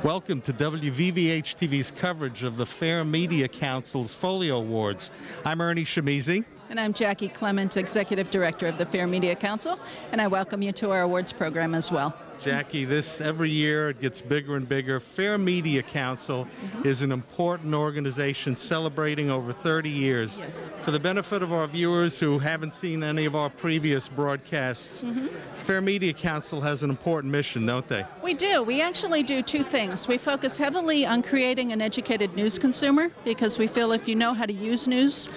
Welcome to WVVH-TV's coverage of the Fair Media Council's Folio Awards. I'm Ernie Shimizi. And I'm Jackie Clement, Executive Director of the Fair Media Council, and I welcome you to our awards program as well. Jackie, every year it gets bigger and bigger. Fair Media Council is an important organization celebrating over 30 years. Yes. For the benefit of our viewers who haven't seen any of our previous broadcasts, Fair Media Council has an important mission, don't they? We do. We actually do two things. We focus heavily on creating an educated news consumer because we feel if you know how to use news,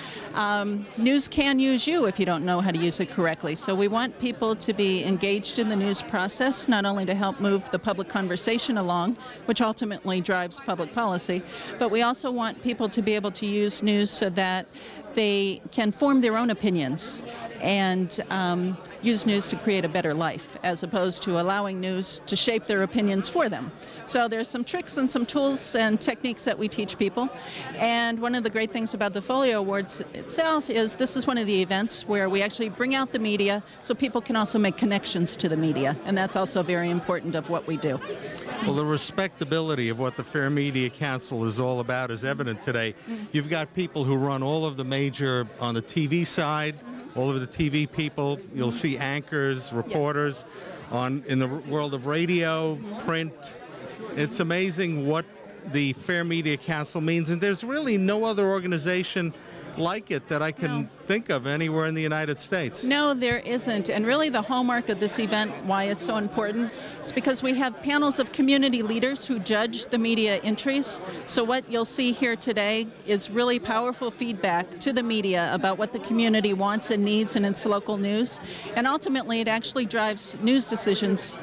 news can use you if you don't know how to use it correctly. So we want people to be engaged in the news process, not only to help move the public conversation along, which ultimately drives public policy, but we also want people to be able to use news so that they can form their own opinions and use news to create a better life, as opposed to allowing news to shape their opinions for them. So there's some tricks and some tools and techniques that we teach people. And one of the great things about the Folio Awards itself is this is one of the events where we actually bring out the media so people can also make connections to the media. And that's also very important of what we do. Well, the respectability of what the Fair Media Council is all about is evident today. You've got people who run all of the major, on the TV side, all of the TV people. You'll see anchors, reporters in the world of radio, print. It's amazing what the Fair Media Council means, and there's really no other organization like it that I can think of anywhere in the United States. No, there isn't. And really the hallmark of this event, why it's so important, is because we have panels of community leaders who judge the media entries. So what you'll see here today is really powerful feedback to the media about what the community wants and needs in its local news. And ultimately it actually drives news decisions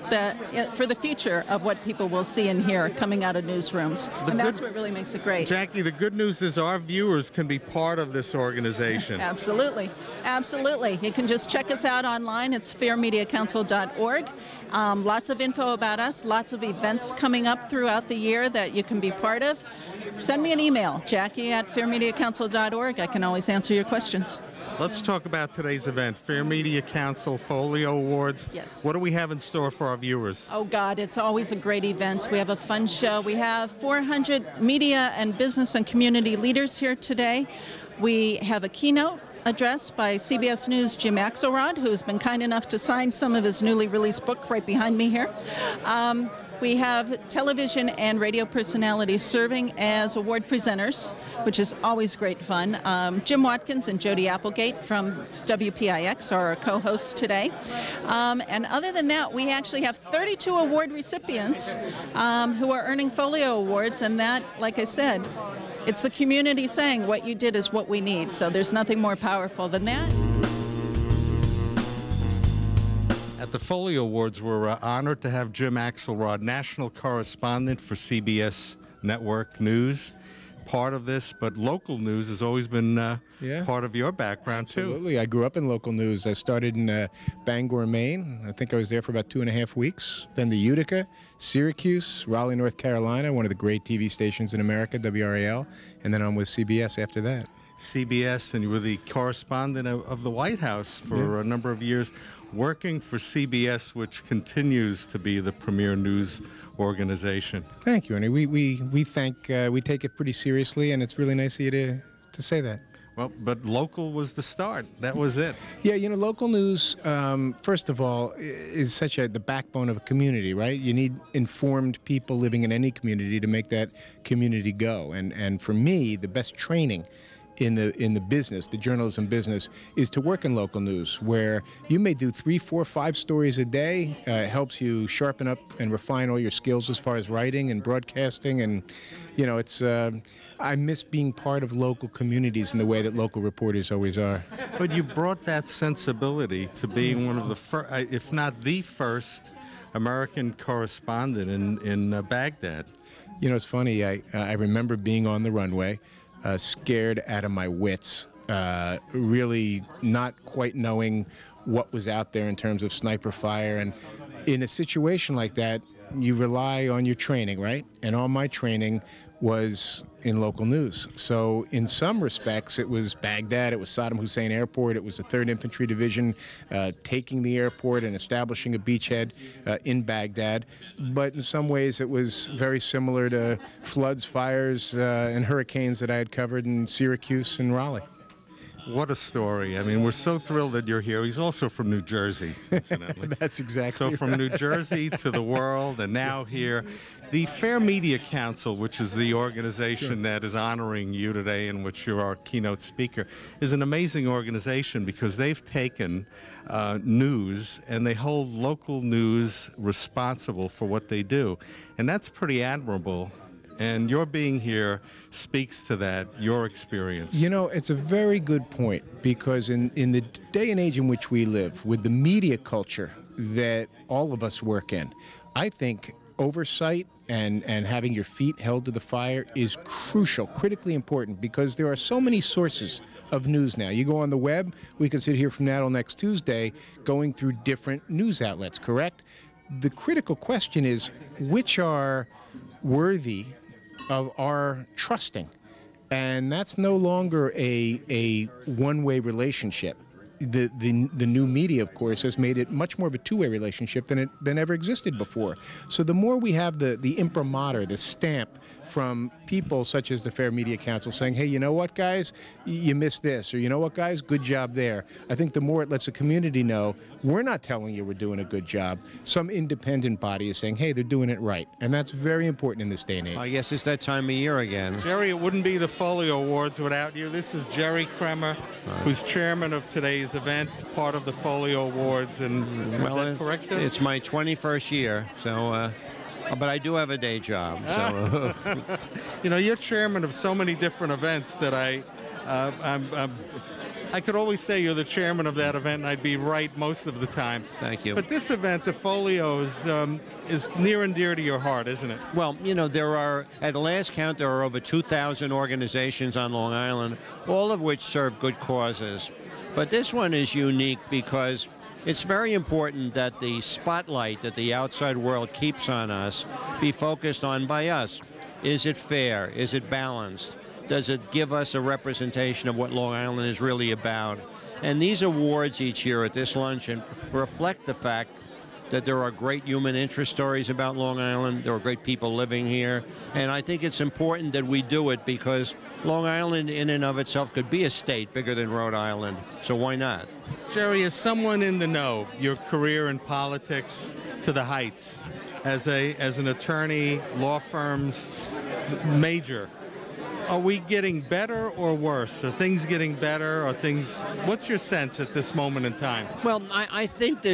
for the future of what people will see and hear coming out of newsrooms. And that's what really makes it great. Jackie, the good news is our viewers can be part of this organization. Absolutely. Absolutely. You can just check us out online. It's fairmediacouncil.org. Lots of info about us, lots of events coming up throughout the year that you can be part of. Send me an email, Jackie@fairmediacouncil.org. I can always answer your questions. Let's talk about today's event, Fair Media Council Folio Awards. Yes. What do we have in store for our viewers? Oh, God, it's always a great event. We have a fun show. We have 400 media and business and community leaders here today. We have a keynote address by CBS News' Jim Axelrod, who's been kind enough to sign some of his newly released book right behind me here. We have television and radio personalities serving as award presenters, which is always great fun. Jim Watkins and Jodi Applegate from WPIX are our co-hosts today. And other than that, we actually have 32 award recipients who are earning Folio Awards, and that, like I said, it's the community saying what you did is what we need. So there's nothing more powerful than that. At the Folio Awards, we're honored to have Jim Axelrod, national correspondent for CBS Network News, part of this, but local news has always been part of your background, too. Absolutely. I grew up in local news. I started in Bangor, Maine. I think I was there for about 2.5 weeks. Then the Utica, Syracuse, Raleigh, North Carolina, one of the great TV stations in America, WRAL, and then I'm with CBS after that. CBS, and you were the correspondent of the White House for a number of years, working for CBS, which continues to be the premier news organization. Thank you, Ernie. We take it pretty seriously, and it's really nice of you to say that. Well, but local was the start. That was it. Yeah, you know, local news, first of all, is the backbone of a community, right? You need informed people living in any community to make that community go. And for me, the best training in the business, the journalism business, is to work in local news, where you may do 3, 4, 5 stories a day. It helps you sharpen up and refine all your skills as far as writing and broadcasting, and you know, it's. I miss being part of local communities in the way that local reporters always are. But you brought that sensibility to being one of the first, if not the first, American correspondent in Baghdad. You know, it's funny. I remember being on the runway. Scared out of my wits, really not quite knowing what was out there in terms of sniper fire. And in a situation like that, you rely on your training, right? And all my training was in local news. So in some respects, it was Baghdad, it was Saddam Hussein Airport, it was the 3rd Infantry Division taking the airport and establishing a beachhead in Baghdad. But in some ways, it was very similar to floods, fires, and hurricanes that I had covered in Syracuse and Raleigh. What a story. I mean, we're so thrilled that you're here. He's also from New Jersey, incidentally. That's exactly So from right. New Jersey to the world and now here. The Fair Media Council, which is the organization that is honoring you today and which you're our keynote speaker, is an amazing organization because they've taken news and they hold local news responsible for what they do. And that's pretty admirable. And your being here speaks to that, your experience. You know, it's a very good point because in the day and age in which we live, with the media culture that all of us work in, I think oversight and having your feet held to the fire is crucial, critically important, because there are so many sources of news now. You go on the web, we can sit here from now till next Tuesday going through different news outlets, correct? The critical question is, which are worthy of our trusting? And that's no longer a one-way relationship. The new media, of course, has made it much more of a two-way relationship than ever existed before. So the more we have the imprimatur, the stamp from people such as the Fair Media Council saying, hey, you know what, guys, you missed this, or you know what, guys, good job there. I think the more it lets the community know, we're not telling you we're doing a good job. Some independent body is saying, hey, they're doing it right. And that's very important in this day and age. I guess it's that time of year again. Jerry, it wouldn't be the Folio Awards without you. This is Jerry Kramer, who's chairman of today's event, part of the Folio Awards. And Well, is that correct? There? it's my 21st year, so but I do have a day job. So You know, you're chairman of so many different events that I could always say you're the chairman of that event, and I'd be right most of the time. Thank you. But this event, the Folios, is near and dear to your heart, isn't it? Well, you know, there are, at the last count, there are over 2,000 organizations on Long Island, all of which serve good causes. But this one is unique because it's very important that the spotlight that the outside world keeps on us be focused on by us. Is it fair? Is it balanced? Does it give us a representation of what Long Island is really about? And these awards each year at this luncheon reflect the fact that there are great human interest stories about Long Island. There are great people living here. And I think it's important that we do it because Long Island in and of itself could be a state bigger than Rhode Island. So why not? Jerry, as someone in the know, your career in politics to the heights, as an attorney, law firms, major, are we getting better or worse? Are things getting better? Or things? What's your sense at this moment in time? Well, I think we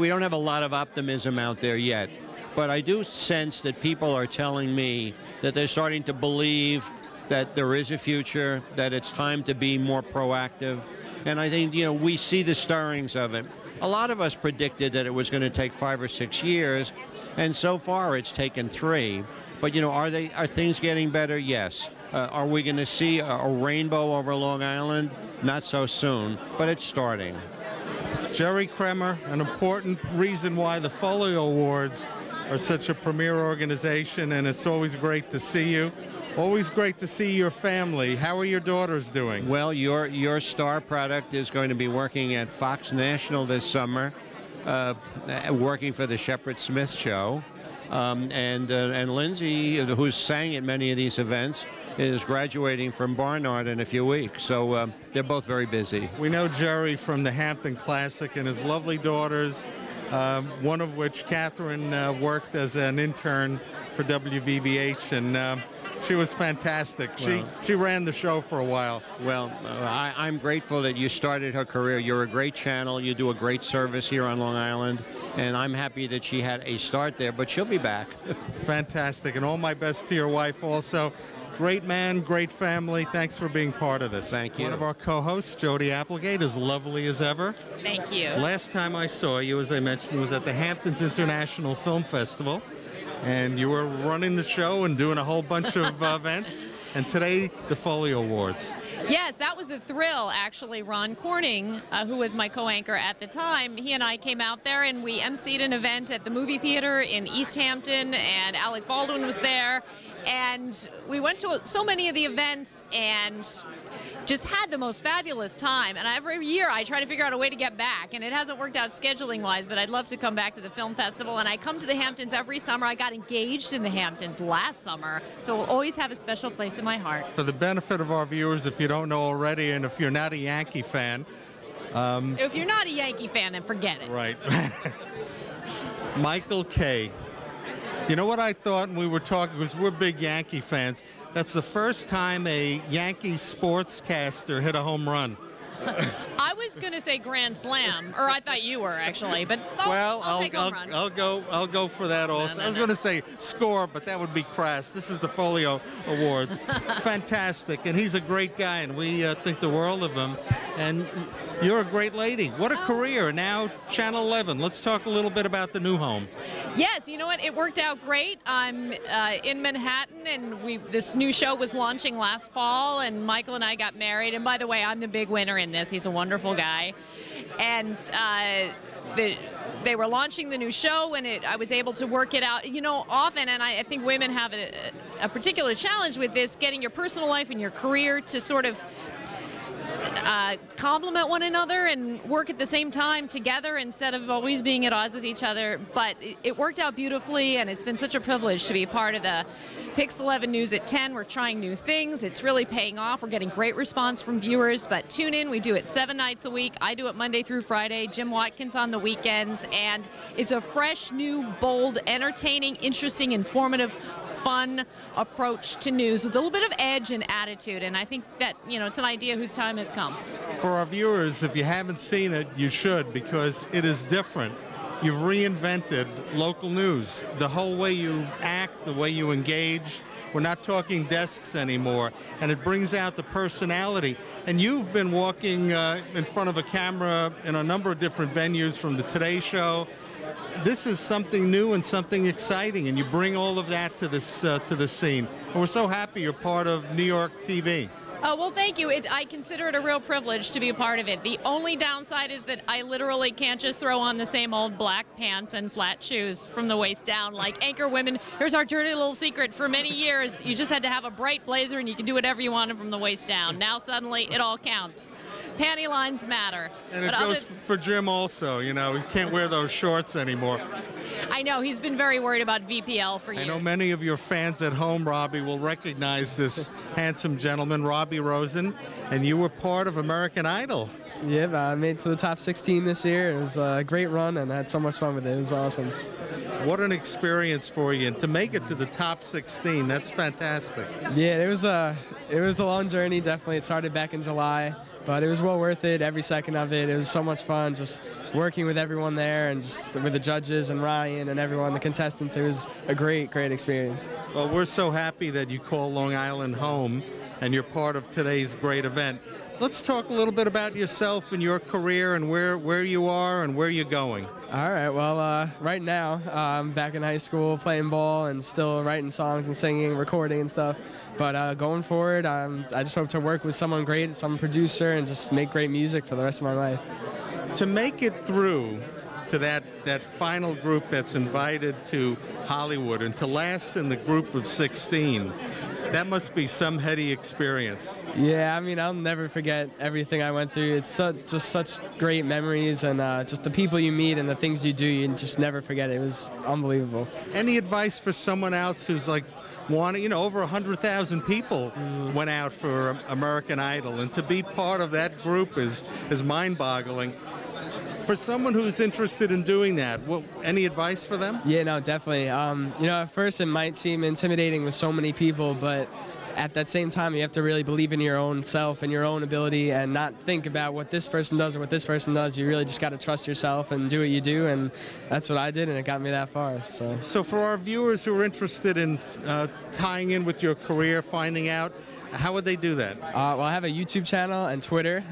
don't have a lot of optimism out there yet, but I do sense that people are telling me that they're starting to believe that there is a future, that it's time to be more proactive, and I think, you know, we see the stirrings of it. A lot of us predicted that it was going to take 5 or 6 years, and so far it's taken 3. But, you know, are things getting better? Yes. Are we going to see a rainbow over Long Island? Not so soon, but it's starting. Jerry Kramer, an important reason why the Folio Awards are such a premier organization, and it's always great to see you. Always great to see your family. How are your daughters doing? Well, your star product is going to be working at Fox National this summer, working for the Shepard Smith Show. And Lindsay, who sang at many of these events, is graduating from Barnard in a few weeks. So they're both very busy. We know Jerry from the Hampton Classic and his lovely daughters, one of which, Catherine, worked as an intern for WVVH, and she was fantastic. Well, she ran the show for a while. Well, I'm grateful that you started her career. You're a great channel. You do a great service here on Long Island. And I'm happy that she had a start there, but she'll be back. Fantastic. And all my best to your wife also. Great man, great family. Thanks for being part of this. Thank you. One of our co-hosts, Jodi Applegate, as lovely as ever. Thank you. Last time I saw you, as I mentioned, was at the Hamptons International Film Festival. And you were running the show and doing a whole bunch of events. And today, the Folio Awards. Yes, that was a thrill, actually. Ron Corning, who was my co-anchor at the time, he and I came out there and we emceed an event at the movie theater in East Hampton, and Alec Baldwin was there. And we went to so many of the events and just had the most fabulous time. And every year I try to figure out a way to get back, and it hasn't worked out scheduling-wise, but I'd love to come back to the film festival. And I come to the Hamptons every summer. I got engaged in the Hamptons last summer, so we'll always have a special place in my heart. For the benefit of our viewers, if you don't know already, and if you're not a Yankee fan, If you're not a Yankee fan, then forget it. right. Michael Kay. You know what I thought when we were talking, because we're big Yankee fans, that's the first time a Yankee sportscaster hit a home run. I was going to say Grand Slam, or I thought you were actually, but I'll take home run. I'll go for that also. I was going to say score, but that would be crass. This is the Folio Awards. Fantastic, and he's a great guy, and we think the world of him. And you're a great lady. What a career. Now Channel 11. Let's talk a little bit about the new home. Yes, you know what? It worked out great. I'm in Manhattan, and this new show was launching last fall, and Michael and I got married. And by the way, I'm the big winner in this. He's a wonderful guy. And they were launching the new show, and I was able to work it out. You know, often, and I think women have a particular challenge with this, getting your personal life and your career to sort of complement one another and work at the same time together instead of always being at odds with each other. But it worked out beautifully, and it's been such a privilege to be part of the Pix 11 News at 10. We're trying new things. It's really paying off. We're getting great response from viewers, but tune in. We do it 7 nights a week. I do it Monday through Friday. Jim Watkins on the weekends, and it's a fresh, new, bold, entertaining, interesting, informative, fun approach to news with a little bit of edge and attitude, and I think that, you know, it's an idea whose time has come. For our viewers, if you haven't seen it, you should, because it is different. You've reinvented local news. The whole way you act, the way you engage. We're not talking desks anymore, and it brings out the personality. And you've been walking in front of a camera in a number of different venues, from the Today Show. This is something new and something exciting, and you bring all of that to this scene. And we're so happy you're part of New York TV. Oh, well, thank you. I consider it a real privilege to be a part of it. The only downside is that I literally can't just throw on the same old black pants and flat shoes from the waist down. Like anchor women, here's our dirty little secret. For many years, you just had to have a bright blazer and you could do whatever you wanted from the waist down. Now suddenly it all counts. Panty lines matter. And it goes for Jim also, you know, he can't wear those shorts anymore. I know, he's been very worried about VPL for years. I know many of your fans at home, Robbie, will recognize this handsome gentleman, Robbie Rosen, and you were part of American Idol. Yeah, I made it to the top 16 this year. It was a great run, and I had so much fun with it. It was awesome. What an experience for you, and to make it to the top 16, that's fantastic. Yeah, it was a long journey, definitely. It started back in July. But it was well worth it, every second of it. It was so much fun just working with everyone there and just with the judges and Ryan and everyone, the contestants. It was a great, great experience. Well, we're so happy that you call Long Island home and you're part of today's great event. Let's talk a little bit about yourself and your career and where you are and where you're going. All right, well, right now I'm back in high school playing ball and still writing songs and singing, recording and stuff. But going forward, I just hope to work with someone great, some producer, and just make great music for the rest of my life. To make it through to that final group that's invited to Hollywood and to last in the group of 16, that must be some heady experience. Yeah, I mean, I'll never forget everything I went through. It's just such great memories, and just the people you meet and the things you do, you just never forget it. It was unbelievable. Any advice for someone else who's like wanting, you know, over 100,000 people went out for American Idol, and to be part of that group is mind-boggling. For someone who's interested in doing that, any advice for them? Yeah, no, definitely. You know, at first it might seem intimidating with so many people, but at that same time, you have to really believe in your own self and your own ability and not think about what this person does or what this person does. You really just got to trust yourself and do what you do, and that's what I did, and it got me that far. So for our viewers who are interested in tying in with your career, finding out, how would they do that? Well, I have a YouTube channel and Twitter.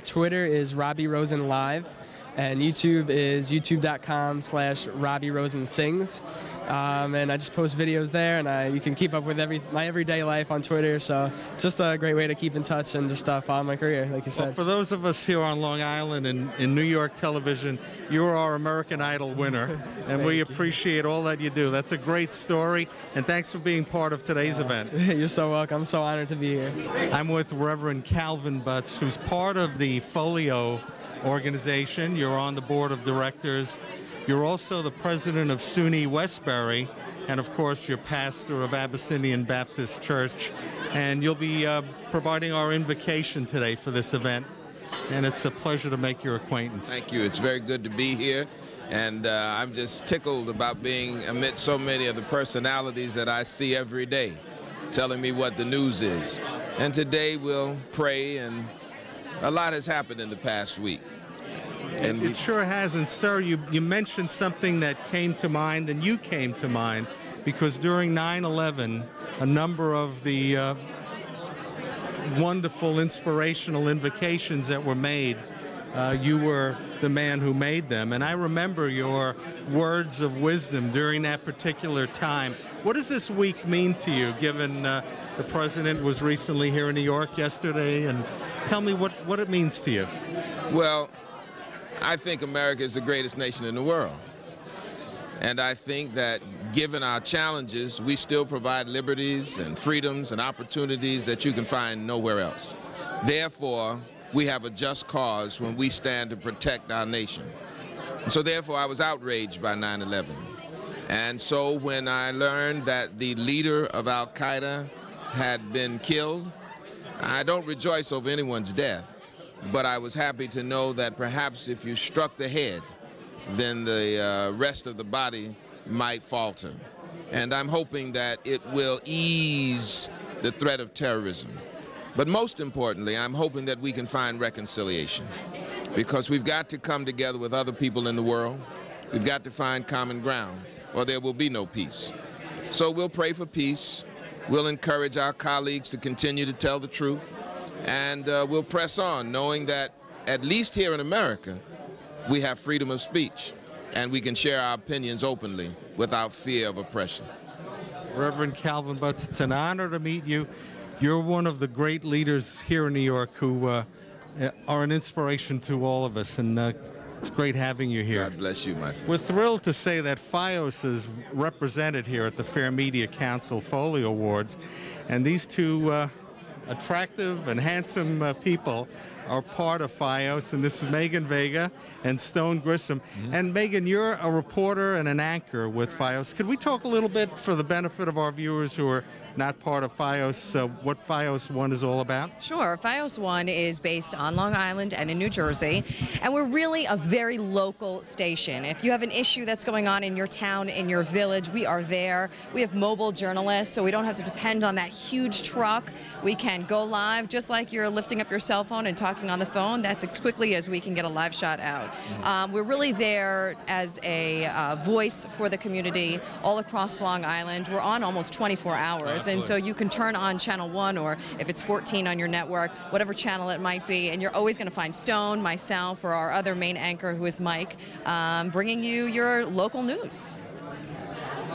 Twitter is Robbie Rosen Live. And YouTube is youtube.com/Robbie Rosen Sings. and I just post videos there, and you can keep up with my everyday life on Twitter. So just a great way to keep in touch and just follow my career, like you said. Well, for those of us here on Long Island and in New York television, you're our American Idol winner, and we appreciate all that you do. That's a great story, and thanks for being part of today's event. You're so welcome. I'm so honored to be here. I'm with Reverend Calvin Butts, who's part of the Folio organization. You're on the board of directors. You're also the president of SUNY Westbury, and of course you're pastor of Abyssinian Baptist Church. And you'll be providing our invocation today for this event. And it's a pleasure to make your acquaintance. Thank you. It's very good to be here. And I'm just tickled about being amidst so many of the personalities that I see every day, telling me what the news is. And today we'll pray, and a lot has happened in the past week. And it sure has. And sir, you mentioned something that came to mind, and you came to mind, because during 9/11, a number of the wonderful, inspirational invocations that were made, you were the man who made them. And I remember your words of wisdom during that particular time. What does this week mean to you, given the president was recently here in New York yesterday? And tell me what it means to you. Well, I think America is the greatest nation in the world. And I think that given our challenges, we still provide liberties and freedoms and opportunities that you can find nowhere else. Therefore, we have a just cause when we stand to protect our nation. And so therefore, I was outraged by 9/11. And so when I learned that the leader of Al-Qaeda had been killed, I don't rejoice over anyone's death. But I was happy to know that perhaps if you struck the head, then the rest of the body might falter. And I'm hoping that it will ease the threat of terrorism. But most importantly, I'm hoping that we can find reconciliation, because we've got to come together with other people in the world. We've got to find common ground, or there will be no peace. So we'll pray for peace. We'll encourage our colleagues to continue to tell the truth. And we'll press on, knowing that at least here in America, we have freedom of speech, and we can share our opinions openly without fear of oppression. Reverend Calvin Butts, it's an honor to meet you. You're one of the great leaders here in New York who are an inspiration to all of us, and it's great having you here. God bless you, my friend. We're thrilled to say that FiOS is represented here at the Fair Media Council Folio Awards, and these two attractive and handsome people are part of FiOS, and this is Megan Vega and Stone Grissom. And Megan, you're a reporter and an anchor with FiOS. Could we talk a little bit, for the benefit of our viewers who are not part of FiOS, what FiOS 1 is all about? Sure. FiOS 1 is based on Long Island and in New Jersey, and we're really a very local station. If you have an issue that's going on in your town, in your village, we are there. We have mobile journalists, so we don't have to depend on that huge truck. We can go live, just like you're lifting up your cell phone and talking on the phone. That's as quickly as we can get a live shot out. We're really there as a voice for the community all across Long Island. We're on almost 24 hours. And so you can turn on Channel 1, or if it's 14 on your network, whatever channel it might be, and you're always going to find Stone, myself, or our other main anchor, who is Mike, bringing you your local news.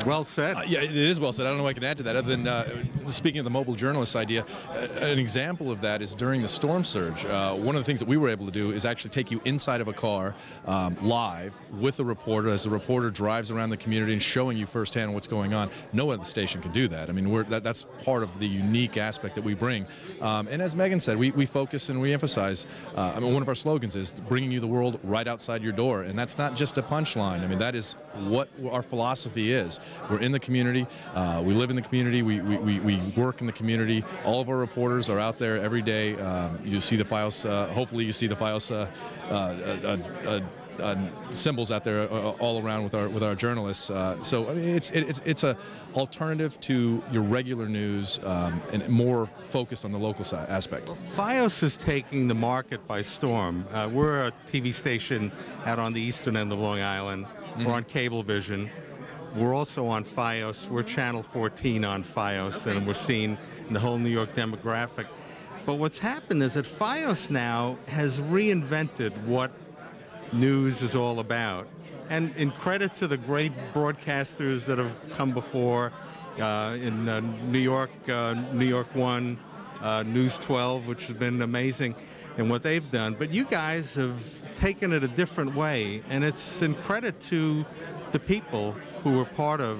Well said. Yeah, it is well said. I don't know what I can add to that, other than speaking of the mobile journalist idea. An example of that is during the storm surge. One of the things that we were able to do is actually take you inside of a car live with a reporter, as the reporter drives around the community and showing you firsthand what's going on. No other station can do that. I mean, that's part of the unique aspect that we bring. And as Megan said, we focus and we emphasize, I mean, one of our slogans is bringing you the world right outside your door. And that's not just a punchline. I mean, that is what our philosophy is. We're in the community. We live in the community. We work in the community. All of our reporters are out there every day. You see the FiOS. Hopefully, you see the FiOS symbols out there all around with our journalists. So I mean, it's a alternative to your regular news and more focused on the local side aspect. FiOS is taking the market by storm. We're a TV station out on the eastern end of Long Island. We're on Cablevision. We're also on FiOS. We're Channel 14 on FiOS, and we're seen in the whole New York demographic. But what's happened is that FiOS now has reinvented what news is all about. And in credit to the great broadcasters that have come before, in New York, New York 1, News 12, which has been amazing in what they've done. But you guys have taken it a different way, and it's in credit to the people who were part of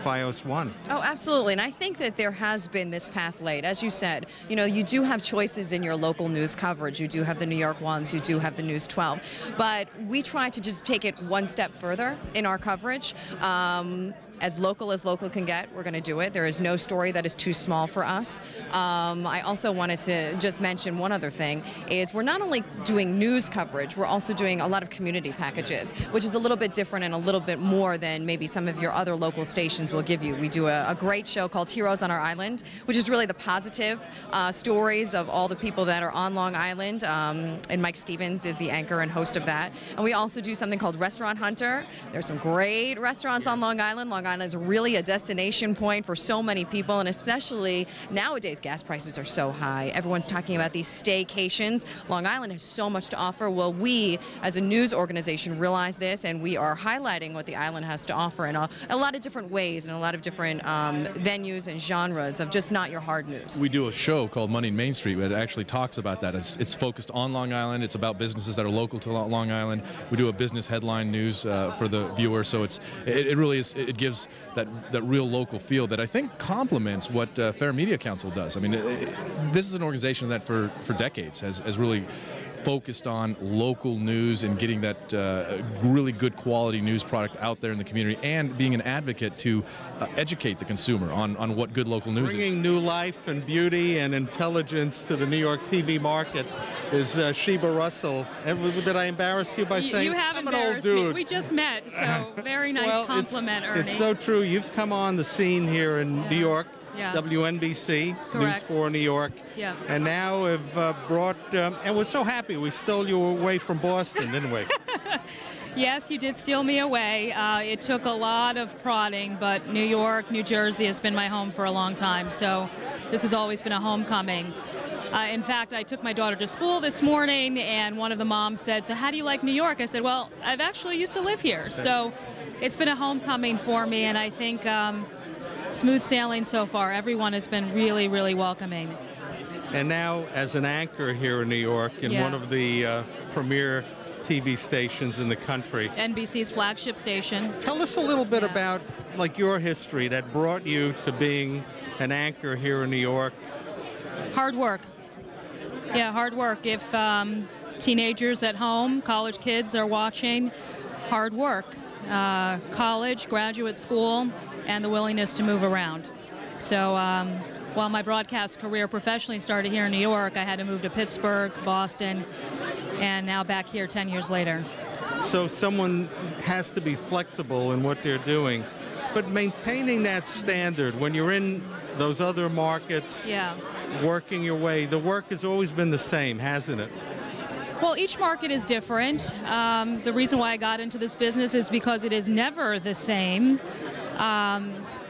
FiOS 1. Oh, absolutely. And I think that there has been this path laid. As you said, you know, you do have choices in your local news coverage. You do have the New York 1s, you do have the News 12. But we try to just take it one step further in our coverage. As local can get, we're going to do it. There is no story that is too small for us. I also wanted to just mention one other thing, is we're not only doing news coverage, we're also doing a lot of community packages, which is a little bit different and a little bit more than maybe some of your other local stations will give you. We do a great show called Heroes on Our Island, which is really the positive stories of all the people that are on Long Island, and Mike Stevens is the anchor and host of that. And we also do something called Restaurant Hunter. There's some great restaurants on Long Island. Long Island is really a destination point for so many people, and especially nowadays gas prices are so high. Everyone's talking about these staycations. Long Island has so much to offer. Well, we as a news organization realize this, and we are highlighting what the island has to offer in a lot of different ways and a lot of different venues and genres of just not your hard news. We do a show called Money in Main Street that actually talks about that. It's focused on Long Island. It's about businesses that are local to Long Island. We do a business headline news for the viewer, so it really is, it gives that real local feel that I think complements what Fair Media Council does. I mean, this is an organization that for decades has really focused on local news and getting that really good quality news product out there in the community, and being an advocate to educate the consumer on what good local news is. Bringing new life and beauty and intelligence to the New York TV market is Sheba Russell. Did I embarrass you by saying you have I'm an old embarrassed dude? me? We just met, so very nice compliment, Ernie. It's so true. You've come on the scene here in New York. Yeah. WNBC, Correct. News 4 New York. Yeah. And now have brought, and we're so happy we stole you away from Boston, didn't we? Yes, you did steal me away. It took a lot of prodding, but New York, New Jersey has been my home for a long time, so this has always been a homecoming. In fact, I took my daughter to school this morning, and one of the moms said, "So how do you like New York?" I said, "Well, I've actually used to live here." So it's been a homecoming for me, and I think smooth sailing so far. Everyone has been really, really welcoming. And now, as an anchor here in New York, in one of the premier TV stations in the country. NBC's flagship station. Tell us a little bit about like your history that brought you to being an anchor here in New York. Hard work. Yeah, hard work. If teenagers at home, college kids are watching, hard work. College, graduate school, and the willingness to move around. So while my broadcast career professionally started here in New York, I had to move to Pittsburgh, Boston, and now back here 10 years later. So someone has to be flexible in what they're doing, but maintaining that standard when you're in those other markets, working your way, the work has always been the same, hasn't it? Well, each market is different. The reason why I got into this business is because it is never the same.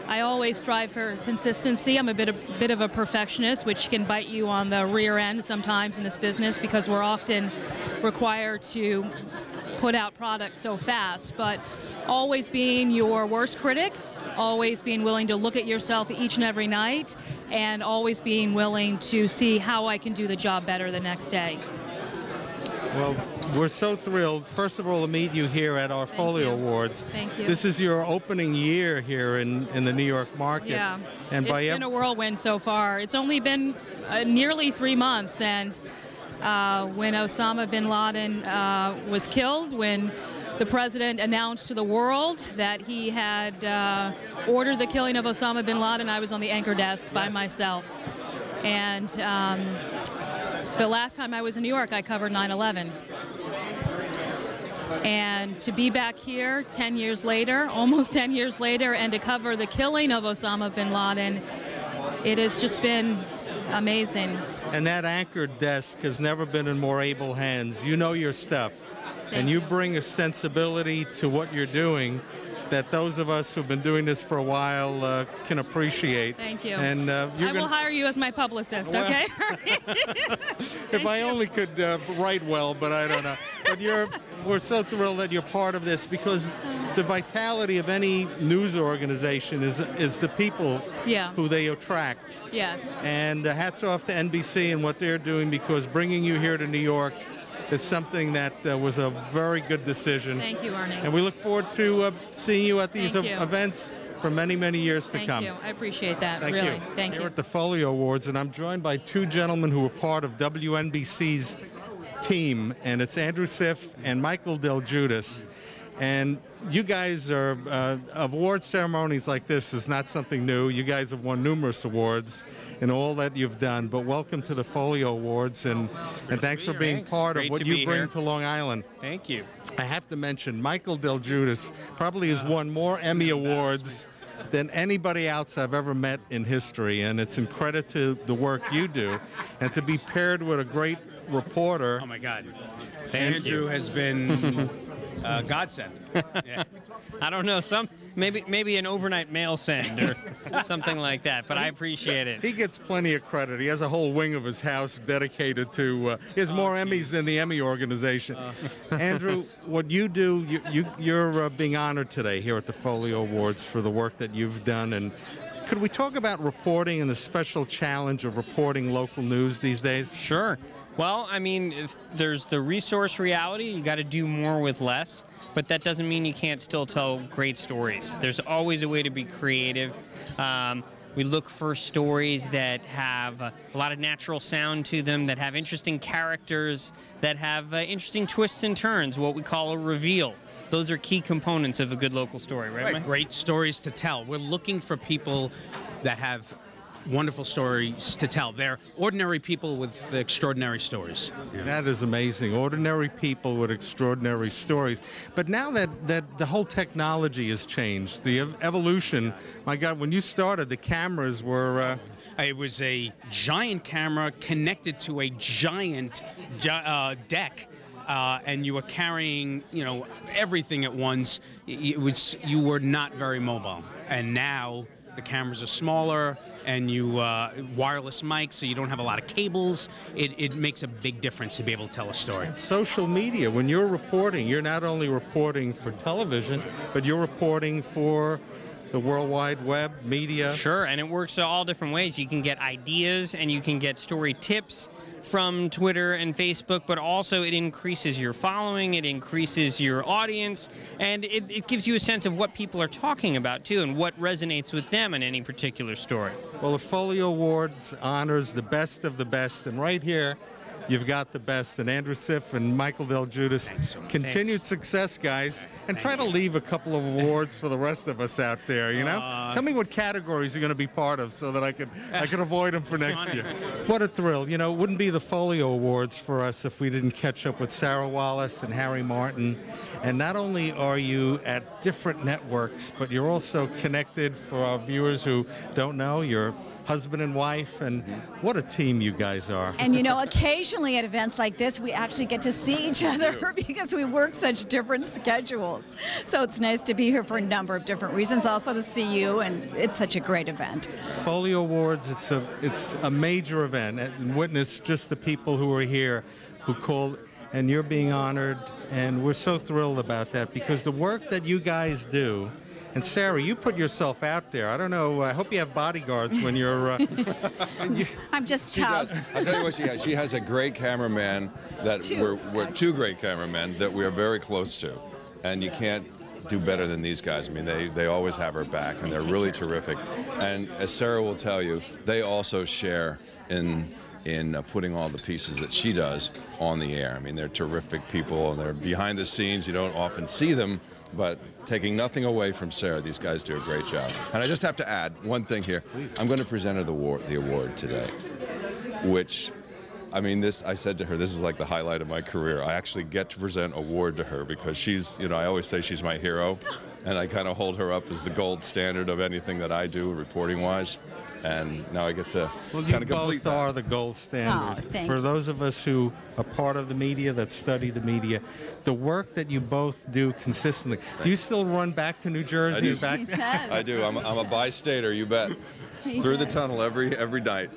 I always strive for consistency. I'm a bit of a perfectionist, which can bite you on the rear end sometimes in this business because we're often required to put out products so fast. But always being your worst critic, always being willing to look at yourself each and every night, and always being willing to see how I can do the job better the next day. Well, we're so thrilled, first of all, to meet you here at our Folio Awards. Thank you. This is your opening year here in the New York market. Yeah, and it's been a whirlwind so far. It's only been nearly 3 months, and when Osama bin Laden was killed, when the president announced to the world that he had ordered the killing of Osama bin Laden, I was on the anchor desk by myself. And the last time I was in New York, I covered 9/11. And to be back here 10 years later, almost 10 years later, and to cover the killing of Osama bin Laden, it has just been amazing. And that anchor desk has never been in more able hands. You know your stuff. And you bring a sensibility to what you're doing that those of us who've been doing this for a while can appreciate. Thank you. And I will hire you as my publicist, okay? If I only could write well, but I don't know. But we're so thrilled that you're part of this, because the vitality of any news organization is the people who they attract. Yes. And hats off to NBC and what they're doing, because bringing you here to New York is something that was a very good decision. Thank you, Arnie. And we look forward to seeing you at these events for many, many years to come. Thank you. I appreciate that, Thank really. you. Thank Here you. at the Folio Awards, and I'm joined by two gentlemen who were part of WNBC's team, and it's Andrew Siff and Michael Del Giudice. And you guys are, award ceremonies like this is not something new. You guys have won numerous awards in all that you've done, but welcome to the Folio Awards, and thanks for being part of what you bring to Long Island. Thank you. I have to mention, Michael Del Giudice probably has won more Emmy Awards than anybody else I've ever met in history, and it's in credit to the work you do, and to be paired with a great reporter. Oh my God. Andrew has been godsend. Yeah. I don't know, maybe an overnight mail send or something like that, but I appreciate it. He gets plenty of credit. He has a whole wing of his house dedicated to, he has more Emmys than the Emmy organization. Andrew, what you do, you're being honored today here at the Folio Awards for the work that you've done. And could we talk about reporting and the special challenge of reporting local news these days? Sure. Well, I mean, if there's the resource reality, you got to do more with less, but that doesn't mean you can't still tell great stories. There's always a way to be creative. We look for stories that have a lot of natural sound to them, that have interesting characters, that have interesting twists and turns, what we call a reveal. Those are key components of a good local story, right, Mike? Great stories to tell. We're looking for people that have wonderful stories to tell. They're ordinary people with extraordinary stories. Yeah. That is amazing. Ordinary people with extraordinary stories. But now that the whole technology has changed, the evolution, my God, when you started, the cameras were... It was a giant camera connected to a giant deck. And you were carrying, everything at once. You were not very mobile. And now the cameras are smaller, and you wireless mics, so you don't have a lot of cables. It makes a big difference to be able to tell a story. And social media, when you're reporting, you're not only reporting for television, but you're reporting for the World Wide Web, media. Sure, and it works all different ways. You can get ideas, and you can get story tips from Twitter and Facebook, but also it increases your following, it increases your audience, and it gives you a sense of what people are talking about, too, and what resonates with them in any particular story. Well, the Folio Awards honors the best of the best, and right here, you've got the best. And Andrew Siff and Michael Del Giudice, continued success, guys. And try to leave a couple of awards for the rest of us out there, you know? Tell me what categories you're going to be part of so that I can avoid them for next year. What a thrill. You know, it wouldn't be the Folio Awards for us if we didn't catch up with Sarah Wallace and Harry Martin. And not only are you at different networks, but you're also connected, for our viewers who don't know, you're husband and wife, and what a team you guys are. And occasionally at events like this, we actually get to see each other because we work such different schedules. So it's nice to be here for a number of different reasons, also to see you, and it's such a great event. Folio Awards, it's a major event, and witness just the people who are here who called, and you're being honored, and we're so thrilled about that, because the work that you guys do. And Sarah, you put yourself out there. I don't know. I hope you have bodyguards when you're... I'm just tough. I'll tell you what she has. She has a great cameraman that we're two great cameramen that we are very close to. And you can't do better than these guys. I mean, they always have her back, and they're really terrific. And as Sarah will tell you, they also share in putting all the pieces that she does on the air. I mean, they're terrific people, and they're behind the scenes. You don't often see them. But taking nothing away from Sarah, these guys do a great job. And I just have to add one thing here. I'm going to present her the award today, which, I mean, I said to her, this is like the highlight of my career. I actually get to present an award to her because she's, I always say she's my hero. And I kind of hold her up as the gold standard of anything that I do reporting-wise. And now I get to kind of complete that. You both are the gold standard. For those of us who are part of the media, that study the media, the work that you both do consistently. Do you still run back to New Jersey? I do. I'm a bi-stater, you bet. Through the tunnel every night.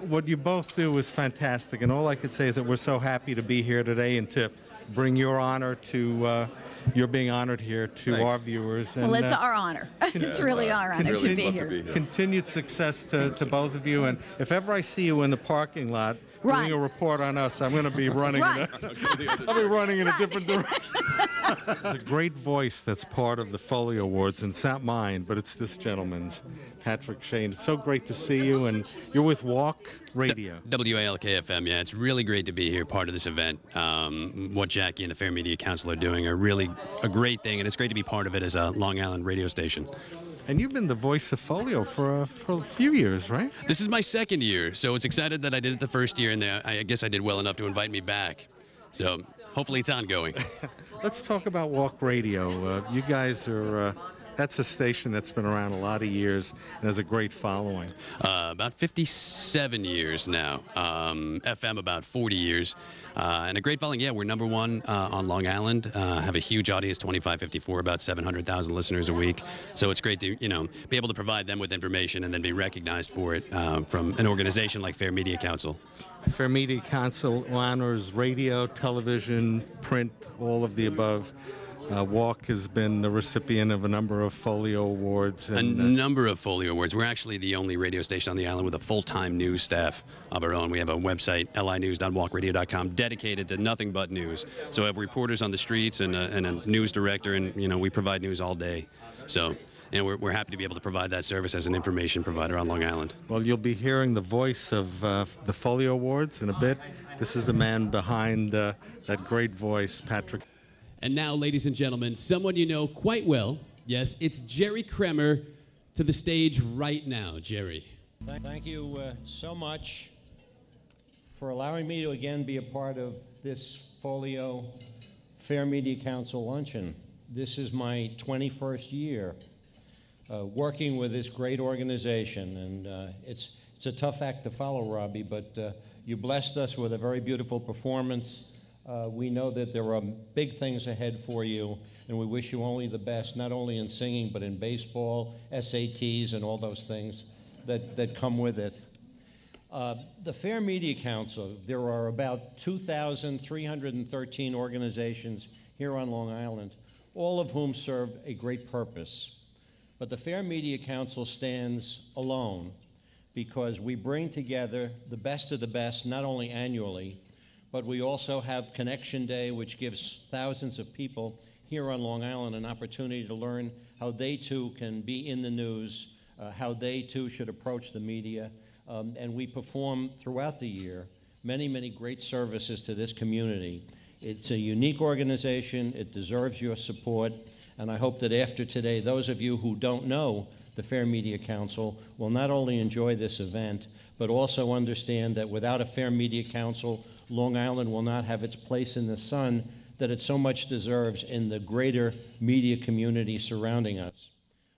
What you both do is fantastic, and all I could say is that we're so happy to be here today and to bring your honor to, you're being honored here to our viewers. Well, it's our honor. It's really our honor to be here. Continued success to both of you. And if ever I see you in the parking lot doing a report on us, I'm going to be running. I'll be running in a different direction. There's a great voice that's part of the Folio Awards, and it's not mine, but it's this gentleman's, Patrick Shane. It's so great to see you, and you're with Walk Radio. WALK-FM, yeah. It's really great to be here, part of this event. What Jackie and the Fair Media Council are doing are really a great thing, and it's great to be part of it as a Long Island radio station. And you've been the voice of Folio for a few years, right? This is my second year, so it's excited that I did it the first year, and I guess I did well enough to invite me back. So hopefully it's ongoing. Let's talk about Walk Radio. You guys are, that's a station that's been around a lot of years and has a great following. About 57 years now. FM about 40 years. And a great following. Yeah, we're #1 on Long Island. Have a huge audience, 2554, about 700,000 listeners a week. So it's great to, be able to provide them with information and then be recognized for it from an organization like Fair Media Council. Fair Media Council honors radio, television, print, all of the above. Walk has been the recipient of a number of Folio Awards. A number of Folio Awards. We're actually the only radio station on the island with a full-time news staff of our own. We have a website, linews.walkradio.com, dedicated to nothing but news. So we have reporters on the streets and a news director, and we provide news all day. So. And we're happy to be able to provide that service as an information provider on Long Island. Well, you'll be hearing the voice of the Folio Awards in a bit. This is the man behind that great voice, Patrick. And now, ladies and gentlemen, someone you know quite well. Yes, it's Jerry Kramer to the stage right now. Jerry. Thank you so much for allowing me to again be a part of this Folio Fair Media Council luncheon. This is my 21st year working with this great organization, and it's a tough act to follow, Robbie, but you blessed us with a very beautiful performance. We know that there are big things ahead for you, and we wish you only the best, not only in singing, but in baseball, SATs, and all those things that come with it. The Fair Media Council, there are about 2,313 organizations here on Long Island, all of whom serve a great purpose. But the Fair Media Council stands alone because we bring together the best of the best, not only annually, but we also have Connection Day, which gives thousands of people here on Long Island an opportunity to learn how they too can be in the news, how they too should approach the media. And we perform throughout the year many, many great services to this community. It's a unique organization. It deserves your support. And I hope that after today, those of you who don't know the Fair Media Council will not only enjoy this event, but also understand that without a Fair Media Council, Long Island will not have its place in the sun that it so much deserves in the greater media community surrounding us.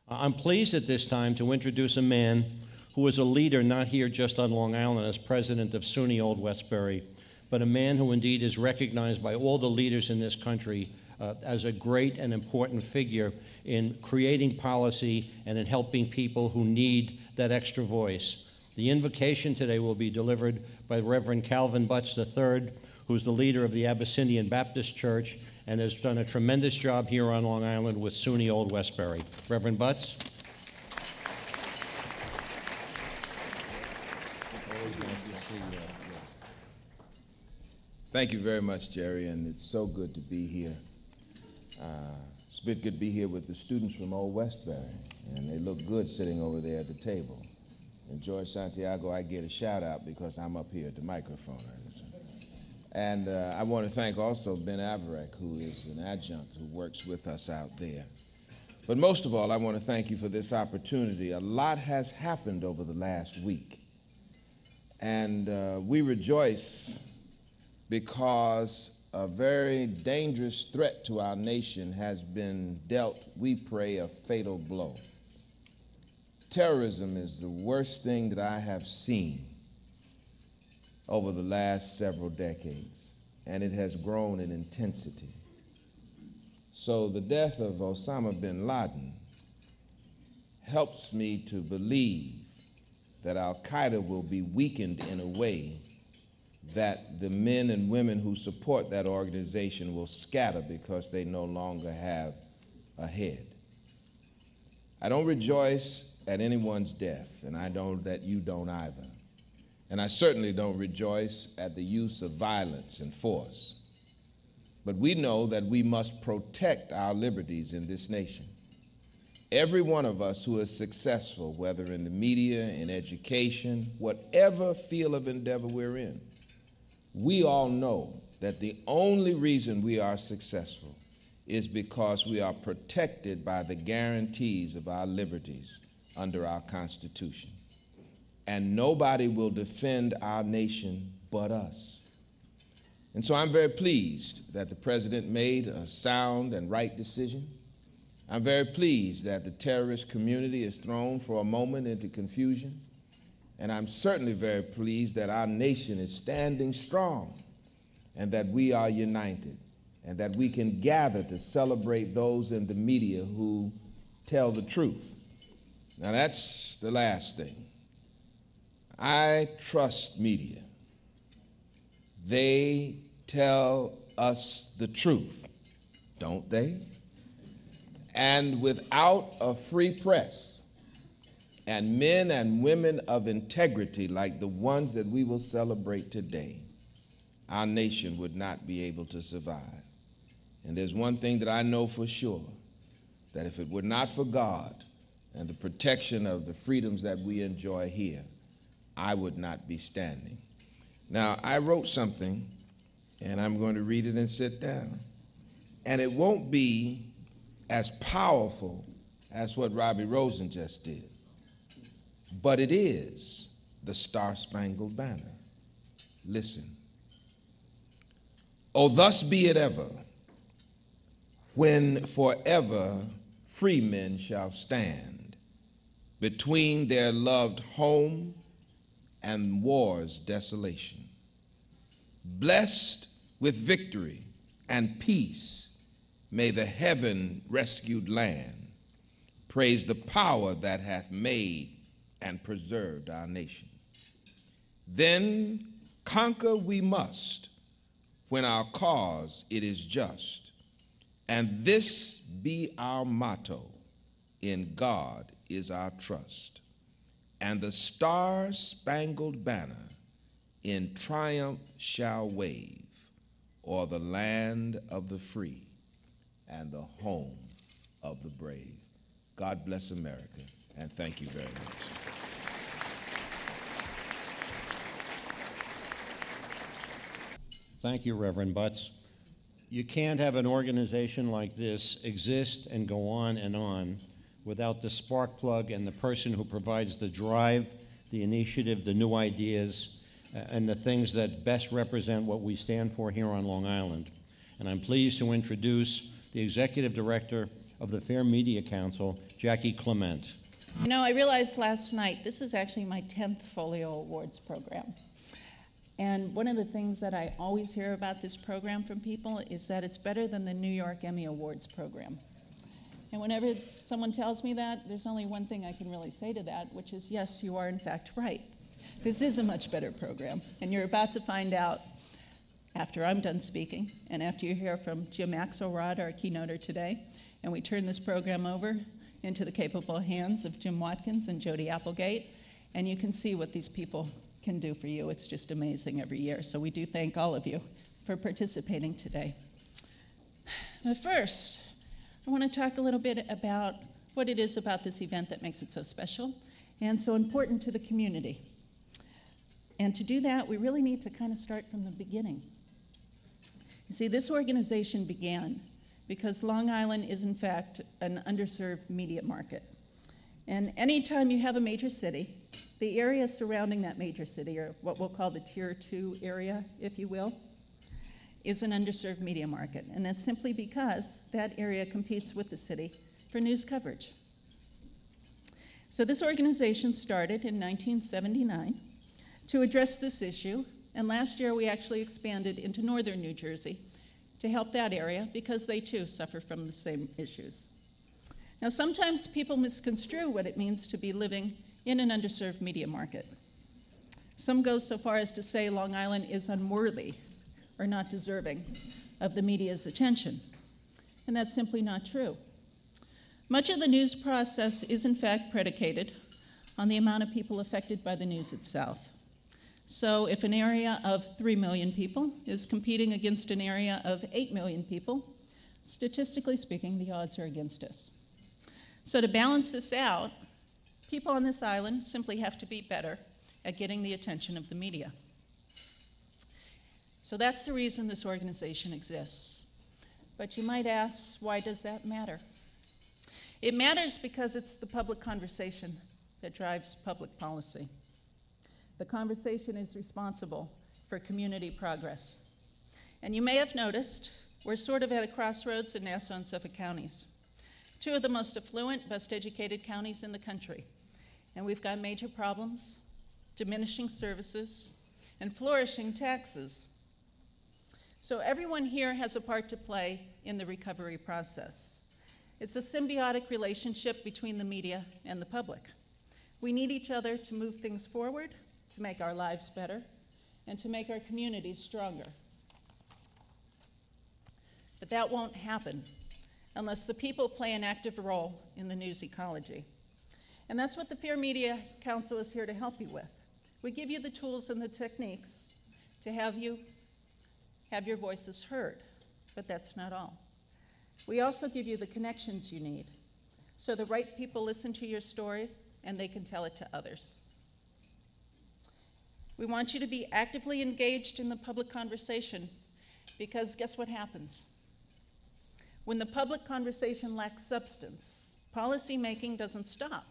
I'm pleased at this time to introduce a man who is a leader not here just on Long Island as president of SUNY-Old Westbury, but a man who indeed is recognized by all the leaders in this country as a great and important figure in creating policy and in helping people who need that extra voice. The invocation today will be delivered by Reverend Calvin Butts III, who's the leader of the Abyssinian Baptist Church and has done a tremendous job here on Long Island with SUNY-Old Westbury. Reverend Butts. Thank you very much, Jerry, and it's so good to be here. It's been good to be here with the students from Old Westbury, and they look good sitting over there at the table. And George Santiago, I get a shout out because I'm up here at the microphone. And I want to thank also Ben Averek, who is an adjunct who works with us out there. But most of all, I want to thank you for this opportunity. A lot has happened over the last week, and we rejoice because a very dangerous threat to our nation has been dealt, we pray, a fatal blow. Terrorism is the worst thing that I have seen over the last several decades, and it has grown in intensity. So the death of Osama bin Laden helps me to believe that Al-Qaeda will be weakened in a way that the men and women who support that organization will scatter because they no longer have a head. I don't rejoice at anyone's death, and I know that you don't either. And I certainly don't rejoice at the use of violence and force. But we know that we must protect our liberties in this nation. Every one of us who is successful, whether in the media, in education, whatever field of endeavor we're in, we all know that the only reason we are successful is because we are protected by the guarantees of our liberties under our Constitution. And nobody will defend our nation but us. And so I'm very pleased that the President made a sound and right decision. I'm very pleased that the terrorist community is thrown for a moment into confusion. And I'm certainly very pleased that our nation is standing strong and that we are united and that we can gather to celebrate those in the media who tell the truth. Now that's the last thing. I trust media. They tell us the truth, don't they? And without a free press and men and women of integrity like the ones that we will celebrate today, our nation would not be able to survive. And there's one thing that I know for sure, that if it were not for God and the protection of the freedoms that we enjoy here, I would not be standing. Now, I wrote something, and I'm going to read it and sit down. And it won't be as powerful as what Robbie Rosen just did, but it is the Star-Spangled Banner. Listen. Oh, thus be it ever, when forever free men shall stand between their loved home and war's desolation, blessed with victory and peace, may the heaven-rescued land praise the power that hath made and preserved our nation. Then conquer we must when our cause it is just, and this be our motto, in God is our trust. And the star-spangled banner in triumph shall wave o'er the land of the free and the home of the brave. God bless America, and thank you very much. Thank you, Reverend Butts. You can't have an organization like this exist and go on without the spark plug and the person who provides the drive, the initiative, the new ideas, and the things that best represent what we stand for here on Long Island. And I'm pleased to introduce the Executive Director of the Fair Media Council, Jackie Clement. You know, I realized last night, this is actually my 10th Folio Awards program. And one of the things that I always hear about this program from people is that it's better than the New York Emmy Awards program. And whenever someone tells me that, there's only one thing I can really say to that, which is, yes, you are in fact right. This is a much better program, and you're about to find out after I'm done speaking, and after you hear from Jim Axelrod, our keynoter today, and we turn this program over into the capable hands of Jim Watkins and Jodi Applegate, and you can see what these people can do for you. It's just amazing every year. So we do thank all of you for participating today. But first, I want to talk a little bit about what it is about this event that makes it so special and so important to the community. And to do that, we really need to kind of start from the beginning. You see, this organization began because Long Island is, in fact, an underserved media market. And anytime you have a major city, the area surrounding that major city, or what we'll call the Tier 2 area, if you will, is an underserved media market. And that's simply because that area competes with the city for news coverage. So this organization started in 1979 to address this issue, and last year we actually expanded into northern New Jersey to help that area because they too suffer from the same issues. Now sometimes people misconstrue what it means to be living in an underserved media market. Some go so far as to say Long Island is unworthy or not deserving of the media's attention. And that's simply not true. Much of the news process is in fact predicated on the amount of people affected by the news itself. So if an area of 3 million people is competing against an area of 8 million people, statistically speaking, the odds are against us. So to balance this out, people on this island simply have to be better at getting the attention of the media. So that's the reason this organization exists. But you might ask, why does that matter? It matters because it's the public conversation that drives public policy. The conversation is responsible for community progress. And you may have noticed, we're sort of at a crossroads in Nassau and Suffolk counties, two of the most affluent, best educated counties in the country. And we've got major problems, diminishing services, and flourishing taxes. So everyone here has a part to play in the recovery process. It's a symbiotic relationship between the media and the public. We need each other to move things forward, to make our lives better, and to make our communities stronger. But that won't happen unless the people play an active role in the news ecology. And that's what the Fair Media Council is here to help you with. We give you the tools and the techniques to have your voices heard, but that's not all. We also give you the connections you need, so the right people listen to your story and they can tell it to others. We want you to be actively engaged in the public conversation, because guess what happens? When the public conversation lacks substance, policy making doesn't stop.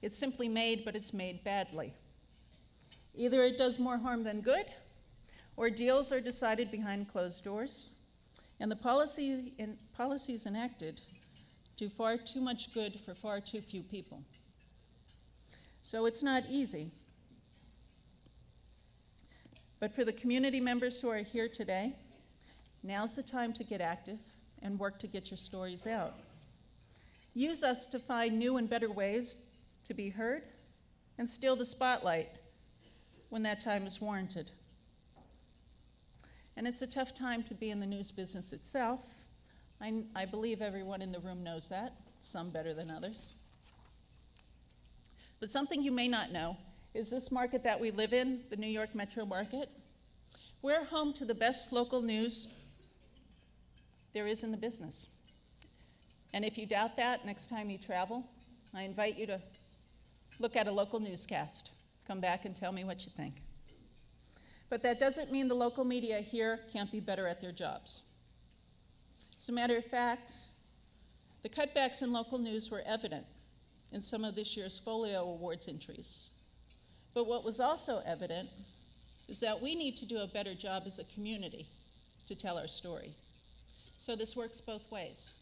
It's simply made, but it's made badly. Either it does more harm than good, or deals are decided behind closed doors, and the policies enacted do far too much good for far too few people. So it's not easy. But for the community members who are here today, now's the time to get active and work to get your stories out. Use us to find new and better ways to be heard and steal the spotlight when that time is warranted. And it's a tough time to be in the news business itself. I believe everyone in the room knows that, some better than others. But something you may not know is this market that we live in, the New York metro market, we're home to the best local news there is in the business. And if you doubt that, next time you travel, I invite you to look at a local newscast. Come back and tell me what you think. But that doesn't mean the local media here can't be better at their jobs. As a matter of fact, the cutbacks in local news were evident in some of this year's Folio Awards entries. But what was also evident is that we need to do a better job as a community to tell our story. So this works both ways.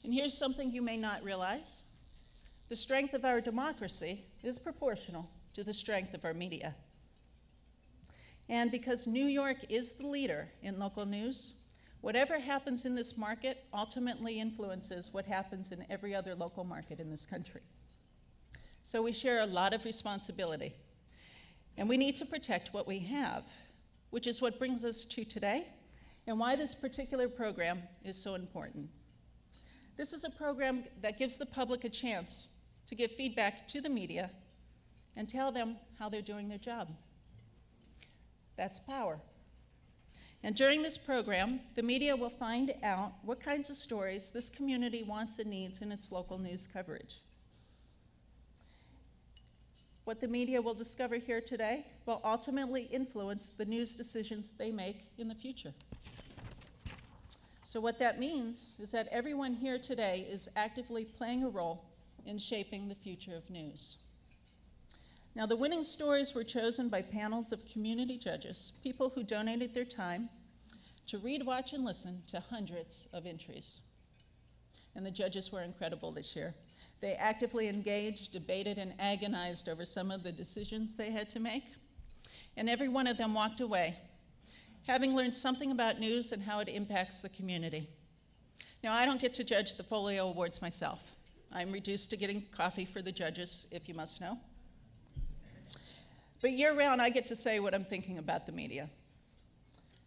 And here's something you may not realize. The strength of our democracy is proportional to the strength of our media. And because New York is the leader in local news, whatever happens in this market ultimately influences what happens in every other local market in this country. So we share a lot of responsibility. And we need to protect what we have, which is what brings us to today and why this particular program is so important. This is a program that gives the public a chance to give feedback to the media and tell them how they're doing their job. That's power. And during this program, the media will find out what kinds of stories this community wants and needs in its local news coverage. What the media will discover here today will ultimately influence the news decisions they make in the future. So what that means is that everyone here today is actively playing a role in shaping the future of news. Now, the winning stories were chosen by panels of community judges, people who donated their time to read, watch, and listen to hundreds of entries. And the judges were incredible this year. They actively engaged, debated, and agonized over some of the decisions they had to make. And every one of them walked away, having learned something about news and how it impacts the community. Now, I don't get to judge the Folio Awards myself. I'm reduced to getting coffee for the judges, if you must know. But year-round, I get to say what I'm thinking about the media.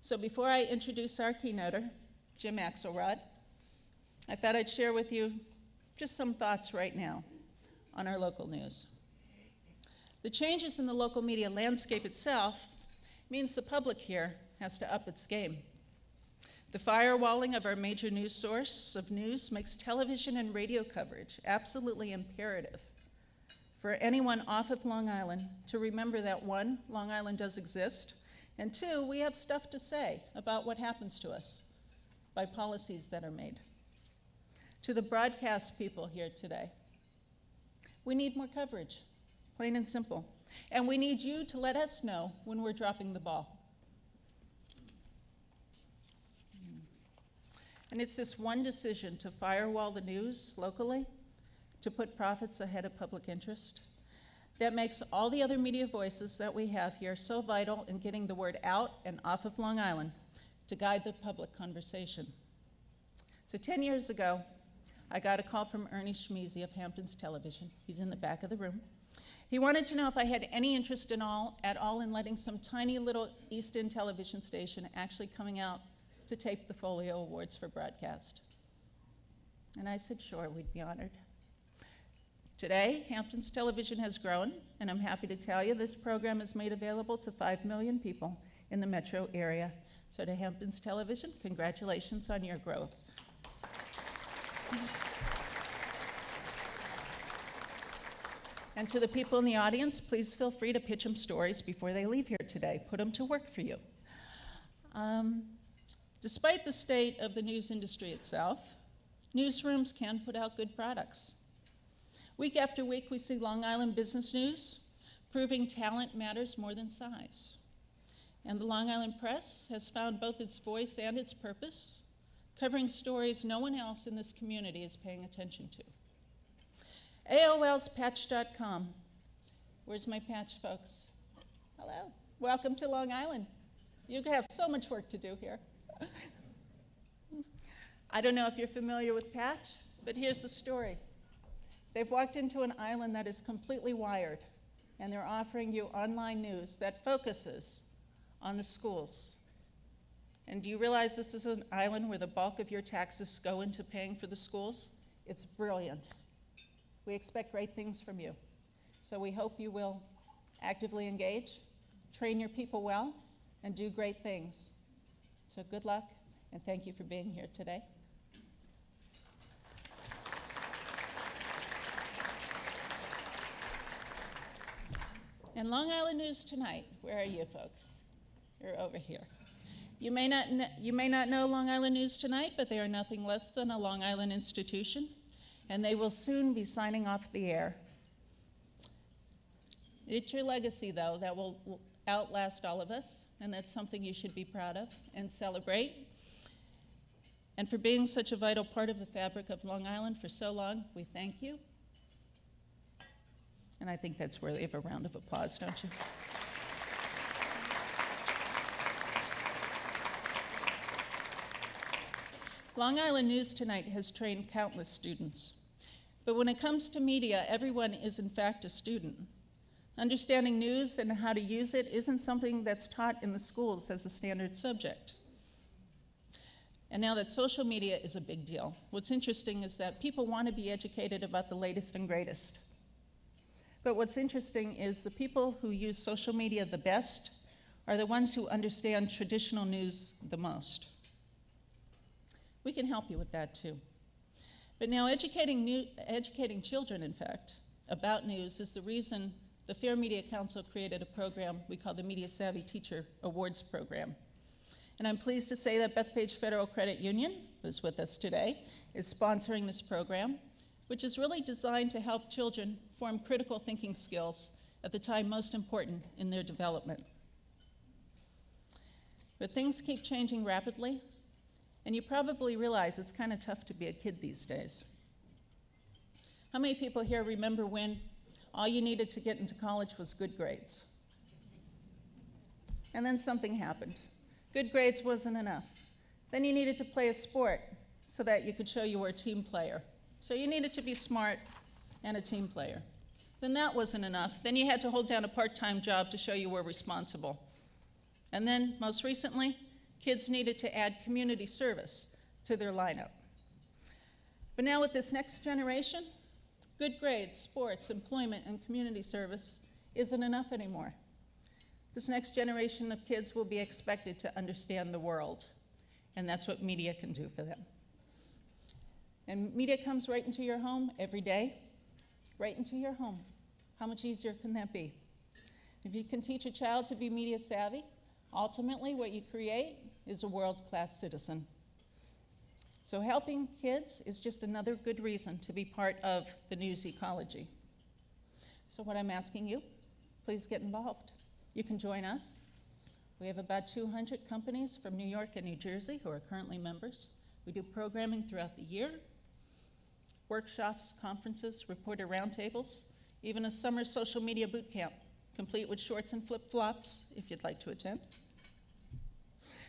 So before I introduce our keynoter, Jim Axelrod, I thought I'd share with you just some thoughts right now on our local news. The changes in the local media landscape itself means the public here has to up its game. The firewalling of our major news source of news makes television and radio coverage absolutely imperative for anyone off of Long Island to remember that, one, Long Island does exist, and two, we have stuff to say about what happens to us by policies that are made. To the broadcast people here today, we need more coverage, plain and simple. And we need you to let us know when we're dropping the ball. And it's this one decision to firewall the news locally, to put profits ahead of public interest, that makes all the other media voices that we have here so vital in getting the word out and off of Long Island to guide the public conversation. So 10 years ago, I got a call from Ernie Schmeezy of Hamptons Television. He's in the back of the room. He wanted to know if I had any interest at all in letting some tiny little East End television station actually coming out to tape the Folio Awards for broadcast. And I said, sure, we'd be honored. Today, Hamptons Television has grown, and I'm happy to tell you this program is made available to 5 million people in the metro area. So to Hamptons Television, congratulations on your growth. And to the people in the audience, please feel free to pitch them stories before they leave here today. Put them to work for you. Despite the state of the news industry itself, newsrooms can put out good products. Week after week, we see Long Island business news proving talent matters more than size. And the Long Island Press has found both its voice and its purpose, covering stories no one else in this community is paying attention to. AOL's Patch.com. Where's my patch, folks? Hello. Welcome to Long Island. You have so much work to do here. I don't know if you're familiar with Patch, but here's the story. They've walked into an island that is completely wired, and they're offering you online news that focuses on the schools. And do you realize this is an island where the bulk of your taxes go into paying for the schools? It's brilliant. We expect great things from you. So we hope you will actively engage, train your people well, and do great things. So good luck, and thank you for being here today. And Long Island News Tonight, where are you folks? You're over here. You may not know Long Island News Tonight, but they are nothing less than a Long Island institution, and they will soon be signing off the air. It's your legacy, though, that will outlast all of us, and that's something you should be proud of and celebrate. And for being such a vital part of the fabric of Long Island for so long, we thank you. And I think that's worthy of a round of applause, don't you? Long Island News Tonight has trained countless students. But when it comes to media, everyone is in fact a student. Understanding news and how to use it isn't something that's taught in the schools as a standard subject. And now that social media is a big deal, what's interesting is that people want to be educated about the latest and greatest. But what's interesting is the people who use social media the best are the ones who understand traditional news the most. We can help you with that too. But now educating children, in fact, about news is the reason the Fair Media Council created a program we call the Media Savvy Teacher Awards Program. And I'm pleased to say that Bethpage Federal Credit Union, who's with us today, is sponsoring this program, which is really designed to help children form critical thinking skills at the time most important in their development. But things keep changing rapidly, and you probably realize it's kind of tough to be a kid these days. How many people here remember when all you needed to get into college was good grades? And then something happened. Good grades wasn't enough. Then you needed to play a sport so that you could show you were a team player. So you needed to be smart and a team player. Then that wasn't enough. Then you had to hold down a part-time job to show you were responsible. And then, most recently, kids needed to add community service to their lineup. But now with this next generation, good grades, sports, employment, and community service isn't enough anymore. This next generation of kids will be expected to understand the world, and that's what media can do for them. And media comes right into your home every day, right into your home. How much easier can that be? If you can teach a child to be media savvy, ultimately what you create is a world-class citizen. So helping kids is just another good reason to be part of the news ecology. So what I'm asking you, please get involved. You can join us. We have about 200 companies from New York and New Jersey who are currently members. We do programming throughout the year, workshops, conferences, reporter roundtables, even a summer social media boot camp, complete with shorts and flip-flops, if you'd like to attend.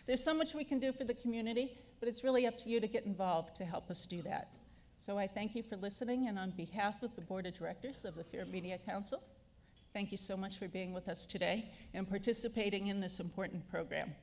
There's so much we can do for the community, but it's really up to you to get involved to help us do that. So I thank you for listening, and on behalf of the Board of Directors of the Fair Media Council, thank you so much for being with us today and participating in this important program.